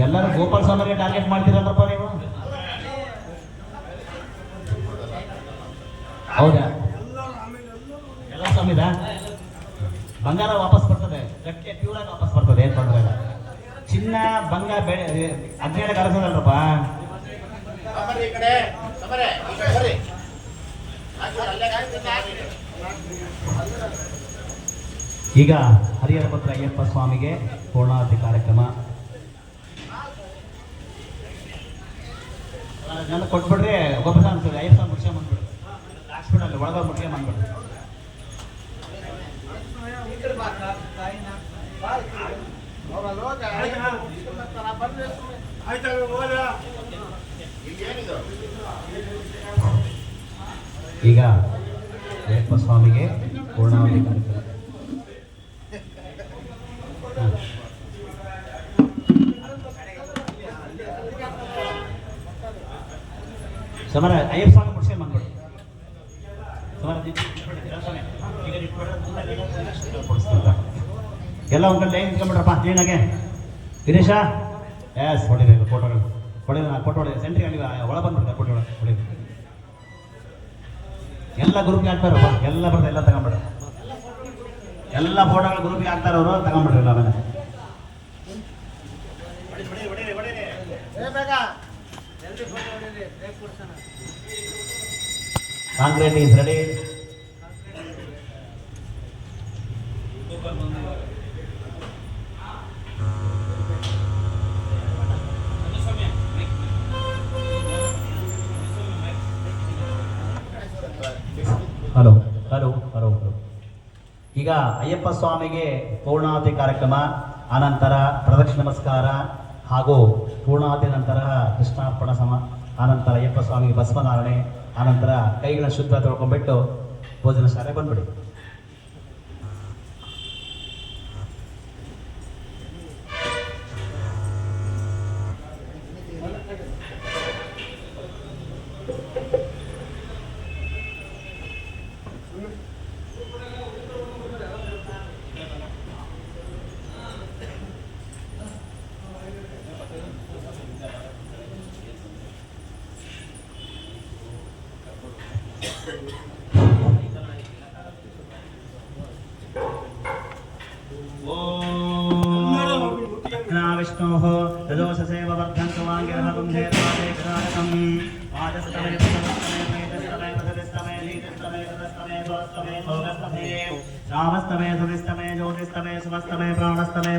ಎಲ್ಲರೂ ಗೋಪಾಲ ಸ್ವಾಮಿಗೆ ಟಾರ್ಗೆಟ್ ಮಾಡ್ತೀರಲ್ಲಪ್ಪ ನೀವು. ಹೌದಾ? ಎಲ್ಲ ಸ್ವಾಮಿದ ಬಂಗಾರ ವಾಪಸ್ ಬರ್ತದೆ, ಗಟ್ಟಿ ಪ್ಯೂರ್ ಆಗಿ ವಾಪಸ್ ಬರ್ತದೆ, ಏನ್ ತೊಂದ್ರೆ ಇಲ್ಲ. ಚಿನ್ನ ಬಂಗಾರ ಹದಿನೇಳು ಕರೆಸೋದಲ್ರಪ್ಪ. ಈಗ ಹರಿಹರ ಪುತ್ರ ಅಯ್ಯಪ್ಪ ಸ್ವಾಮಿಗೆ ಪೂರ್ಣಾವತಿ ಕಾರ್ಯಕ್ರಮ ನನ್ನ ಕೊಟ್ಬಿಡ್ರಿ. ಒಬ್ಬ ಅನ್ಸುತ್ತೆ ಅಯ್ಯಪ್ಪ ಮುಖ್ಯ ಬಂದ್ಬಿಡ್ರಿ, ಹಾಸ್ಪಿಟಲ್ ಒಳಗ ಮುಖ್ಯ ಬಂದ್ಬಿಡ್ರಿ. ಈಗ ಅಯ್ಯಪ್ಪ ಸ್ವಾಮಿಗೆ ಪೂರ್ಣಾವತಿ ಕಾರ್ಯಕ್ರಮ. ಸಮರ ಅಯ್ಯಪ್ಪ ಸ್ವಾಮಿ ಮುಡ್ಸ್ಕೊಂಡು ಬಂದ್ಬಿಡು. ಎಲ್ಲ ಒಂದ್ ಕಡೆ ಲೈನ್ ನಿಂತ್ಕೊಂಡ್ಬಿಡ್ರಪ್ಪ ಕ್ಲೀನಾಗೆ. ದಿನೇಶ ಎಸ್ ಹೊಡಿರಿ ಫೋಟೋಗಳು ಫೋಟೋ ಹೊಡಿ ಸೆಂಟ್ರಿಗೆ ಅಲ್ಲಿ ಒಳ ಬಂದ್ಬಿಡ್ತಾರೆ ಫೋಟೋ ಹೊಡಿ. ಎಲ್ಲ ಗ್ರೂಪ್ಗೆ ಹಾಕ್ತಾರಪ್ಪ, ಎಲ್ಲ ಬರ್ತಾರೆ, ಎಲ್ಲ ತಗೊಂಡ್ಬಿಡ್ರಿ. ಎಲ್ಲ ಫೋಟೋಗಳು ಗ್ರೂಪ್ಗೆ ಹಾಕ್ತಾರೆ ಅವರು, ತಗೊಂಡ್ಬಿಡ್ರಿ ಎಲ್ಲ. ಆಮೇಲೆ concrete is ready. Hello hello hello. ಈಗ ಅಯ್ಯಪ್ಪ ಸ್ವಾಮಿಗೆ ಪೂರ್ಣಾವತಿ ಕಾರ್ಯಕ್ರಮ, ಆನಂತರ ಪ್ರದಕ್ಷಿಣ ನಮಸ್ಕಾರ ಹಾಗೂ ಪೂರ್ಣಾವತಿ ನಂತರ ಕೃಷ್ಣಾರ್ಪಣ ಆನಂತರ ಅಯ್ಯಪ್ಪ ಸ್ವಾಮಿಗೆ ಭಸ್ಮಧಾರಣೆ, ಆನಂತರ ಕೈಗಳ ಶುದ್ಧ ತೊಳ್ಕೊಂಡ್ಬಿಟ್ಟು ಭೋಜನ ಶಾಲೆ ಬಂದ್ಬಿಡಿ. विष्णोः यदोषसेव वर्धन्तु वाङ्गिरहं धेर्वादे विराजकम् आजस्तमे पुतस्तमे मेतस्तमे पदस्तमे लीतस्तमे तदस्तमे भवस्तमे भोगस्तमे रामस्तमे सुविस्तमे ज्योतिस्तमे सुमस्तमे प्राणस्तमे